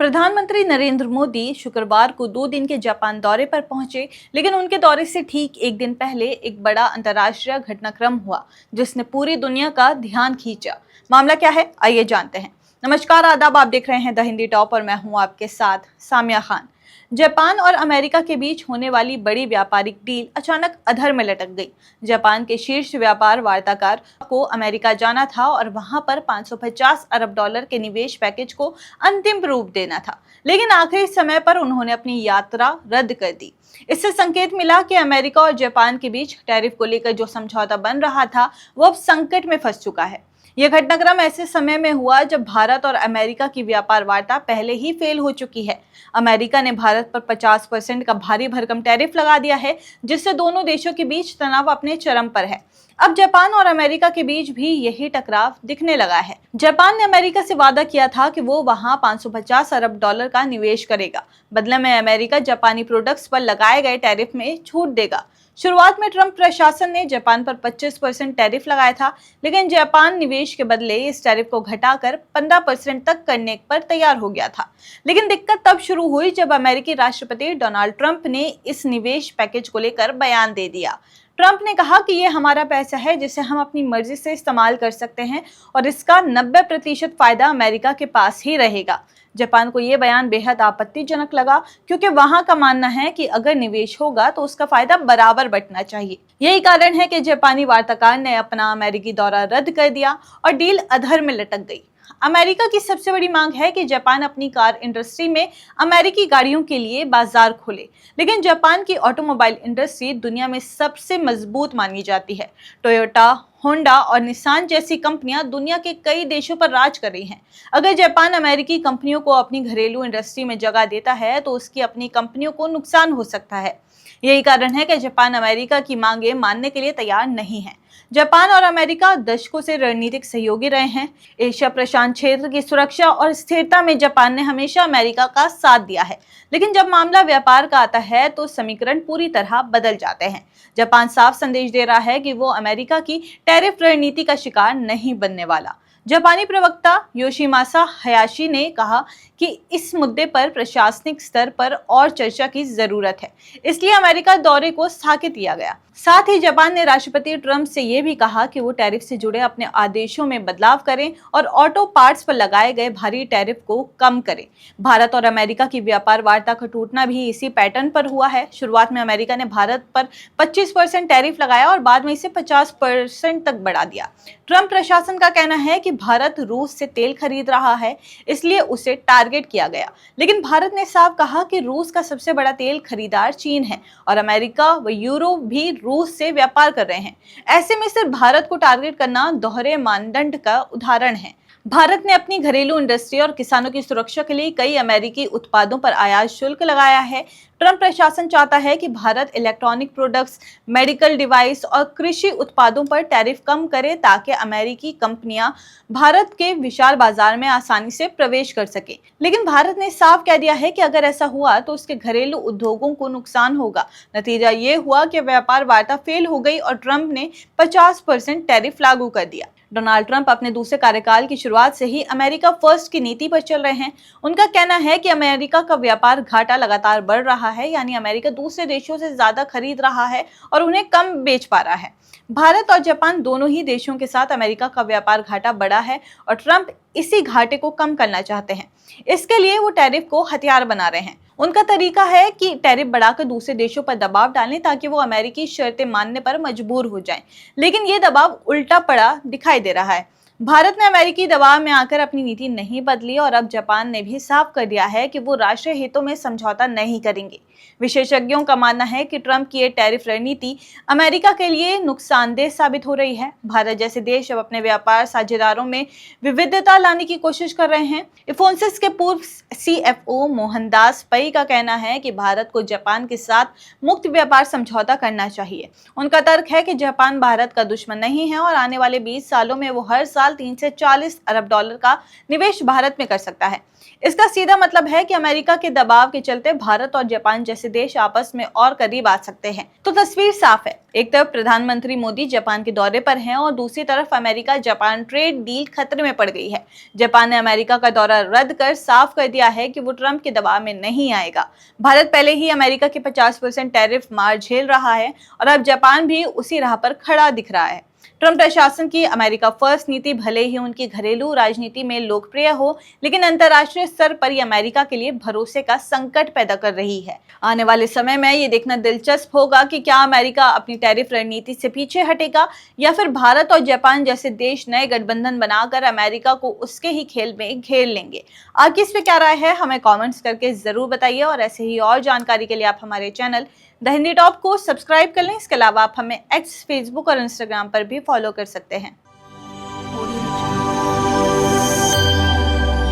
प्रधानमंत्री नरेंद्र मोदी शुक्रवार को 2 दिन के जापान दौरे पर पहुंचे, लेकिन उनके दौरे से ठीक एक दिन पहले एक बड़ा अंतर्राष्ट्रीय घटनाक्रम हुआ जिसने पूरी दुनिया का ध्यान खींचा। मामला क्या है, आइए जानते हैं। नमस्कार, आदाब। आप देख रहे हैं द हिंदी टॉप और मैं हूं आपके साथ सामिया खान। जापान और अमेरिका के बीच होने वाली बड़ी व्यापारिक डील अचानक अधर में लटक गई। जापान के शीर्ष व्यापार वार्ताकार को अमेरिका जाना था और वहां पर 550 अरब डॉलर के निवेश पैकेज को अंतिम रूप देना था, लेकिन आखिरी समय पर उन्होंने अपनी यात्रा रद्द कर दी। इससे संकेत मिला कि अमेरिका और जापान के बीच टैरिफ को लेकर जो समझौता बन रहा था वो अब संकट में फंस चुका है। यह घटनाक्रम ऐसे समय में हुआ जब भारत और अमेरिका की व्यापार वार्ता पहले ही फेल हो चुकी है। अमेरिका ने भारत पर 50% का भारी भरकम टैरिफ लगा दिया है, जिससे दोनों देशों के बीच तनाव अपने चरम पर है। अब जापान और अमेरिका के बीच भी यही टकराव दिखने लगा है। जापान ने अमेरिका से वादा किया था कि वो वहां 550 अरब डॉलर का निवेश करेगा। बदले में अमेरिका जापानी प्रोडक्ट्स पर लगाए गए टैरिफ में छूट देगा। शुरुआत में ट्रंप प्रशासन ने जापान पर 25% टैरिफ लगाया था, लेकिन जापान निवेश के बदले इस टैरिफ को घटाकर 15% तक करने पर तैयार हो गया था। लेकिन दिक्कत तब शुरू हुई जब अमेरिकी राष्ट्रपति डोनाल्ड ट्रंप ने इस निवेश पैकेज को लेकर बयान दे दिया। ट्रंप ने कहा कि ये हमारा पैसा है जिसे हम अपनी मर्जी से इस्तेमाल कर सकते हैं और इसका 90% फायदा अमेरिका के पास ही रहेगा। जापान को ये बयान बेहद आपत्तिजनक लगा, क्योंकि वहां का मानना है कि अगर निवेश होगा तो उसका फायदा बराबर बंटना चाहिए। यही कारण है कि जापानी वार्ताकार ने अपना अमेरिकी दौरा रद्द कर दिया और डील अधर में लटक गई। अमेरिका की सबसे बड़ी मांग है कि जापान अपनी कार इंडस्ट्री में अमेरिकी गाड़ियों के लिए बाजार खोले, लेकिन जापान की ऑटोमोबाइल इंडस्ट्री दुनिया में सबसे मजबूत मानी जाती है। टोयोटा, होंडा और निसान जैसी कंपनियां दुनिया के कई देशों पर राज कर रही हैं। अगर जापान अमेरिकी कंपनियों को अपनी घरेलू इंडस्ट्री में जगह देता है तो उसकी अपनी कंपनियों को नुकसान हो सकता है। यही कारण है कि जापान अमेरिका की मांगे मानने के लिए तैयार नहीं है। जापान और अमेरिका दशकों से रणनीतिक सहयोगी रहे हैं। एशिया प्रशांत क्षेत्र की सुरक्षा और स्थिरता में जापान ने हमेशा अमेरिका का साथ दिया है, लेकिन जब मामला व्यापार का आता है तो समीकरण पूरी तरह बदल जाते हैं। जापान साफ संदेश दे रहा है कि वो अमेरिका की टैरिफ रणनीति का शिकार नहीं बनने वाला। जापानी प्रवक्ता योशिमासा हयाशी ने कहा कि इस मुद्दे पर प्रशासनिक स्तर पर और चर्चा की जरूरत है, इसलिए अमेरिका दौरे को स्थगित किया गया। साथ ही जापान ने राष्ट्रपति ट्रंप से यह भी कहा कि वो टैरिफ से जुड़े अपने आदेशों में बदलाव करें और ऑटो पार्ट्स पर लगाए गए भारी टैरिफ को कम करें। भारत और अमेरिका की व्यापार वार्ता का टूटना भी इसी पैटर्न पर हुआ है। शुरुआत में अमेरिका ने भारत पर 25% टैरिफ लगाया और बाद में इसे 50% तक बढ़ा दिया। ट्रंप प्रशासन का कहना है कि भारत रूस से तेल खरीद रहा है, इसलिए उसे टारगेट किया गया। लेकिन भारत ने साफ कहा कि रूस का सबसे बड़ा तेल खरीदार चीन है और अमेरिका व यूरोप भी रूस से व्यापार कर रहे हैं। ऐसे में सिर्फ भारत को टारगेट करना दोहरे मानदंड का उदाहरण है। भारत ने अपनी घरेलू इंडस्ट्री और किसानों की सुरक्षा के लिए कई अमेरिकी उत्पादों पर आयात शुल्क लगाया है। ट्रंप प्रशासन चाहता है कि Bharat electronic products, medical device और कृषि उत्पादों पर टैरिफ कम करे ताकि अमेरिकी कंपनियां भारत के विशाल बाजार में आसानी से प्रवेश कर सके। लेकिन भारत ने साफ कह दिया है कि अगर ऐसा हुआ तो उसके घरेलू उद्योगों को नुकसान होगा। नतीजा ये हुआ कि व्यापार वार्ता फेल हो गई और ट्रंप ने 50% टैरिफ लागू कर दिया। डोनाल्ड ट्रंप अपने दूसरे कार्यकाल की शुरुआत से ही अमेरिका फर्स्ट की नीति पर चल रहे हैं। उनका कहना है कि अमेरिका का व्यापार घाटा लगातार बढ़ रहा है, यानी अमेरिका दूसरे देशों से ज्यादा खरीद रहा है और उन्हें कम बेच पा रहा है। भारत और जापान दोनों ही देशों के साथ अमेरिका का व्यापार घाटा बढ़ा है और ट्रंप इसी घाटे को कम करना चाहते हैं। इसके लिए वो टैरिफ को हथियार बना रहे हैं। उनका तरीका है कि टैरिफ बढ़ाकर दूसरे देशों पर दबाव डालें ताकि वो अमेरिकी शर्तें मानने पर मजबूर हो जाएं। लेकिन ये दबाव उल्टा पड़ा दिखाई दे रहा है। भारत ने अमेरिकी दबाव में आकर अपनी नीति नहीं बदली और अब जापान ने भी साफ कर दिया है कि वो राष्ट्रीय हितों में समझौता नहीं करेंगे। विशेषज्ञों का मानना है कि ट्रंप की ये टैरिफ रणनीति अमेरिका के लिए नुकसानदेह साबित हो रही है। भारत जैसे देश अब अपने व्यापार साझेदारों में विविधता लाने की कोशिश कर रहे हैं। इंफोसिस के पूर्व CFO मोहनदास पै का कहना है कि भारत को जापान के साथ मुक्त व्यापार समझौता करना चाहिए। उनका तर्क है कि जापान भारत का दुश्मन नहीं है और आने वाले 20 सालों में वो हर साल साल 3 से 40 अरब डॉलर का निवेश भारत में कर सकता है। इसका सीधा मतलब है कि अमेरिका के दबाव के चलते भारत और जापान जैसे देश आपस में और करीब आ सकते हैं। तो तस्वीर साफ है, एक तरफ प्रधानमंत्री मोदी जापान के दौरे पर हैं और दूसरी तरफ अमेरिका जापान ट्रेड डील खतरे में पड़ गई है। जापान ने अमेरिका का दौरा रद्द कर साफ कर दिया है कि वो ट्रंप के दबाव में नहीं आएगा। भारत पहले ही अमेरिका के 50% टैरिफ मार झेल रहा है और अब जापान भी उसी राह पर खड़ा दिख रहा है। ट्रंप प्रशासन की अमेरिका फर्स्ट नीति भले ही उनकी घरेलू राजनीति में लोकप्रिय हो, लेकिन अंतर्राष्ट्रीय स्तर पर यह अमेरिका के लिए भरोसे का संकट पैदा कर रही है। आने वाले समय में ये देखना दिलचस्प होगा कि क्या अमेरिका अपनी टैरिफ रणनीति से पीछे हटेगा या फिर भारत और जापान जैसे देश नए गठबंधन बनाकर अमेरिका को उसके ही खेल में घेर लेंगे। आपकी इस पे क्या राय है, हमें कमेंट्स करके जरूर बताइए और ऐसे ही और जानकारी के लिए आप हमारे चैनल द हिंदी टॉप को सब्सक्राइब कर लें। इसके अलावा आप हमें एक्स, फेसबुक और इंस्टाग्राम पर भी फॉलो कर सकते हैं।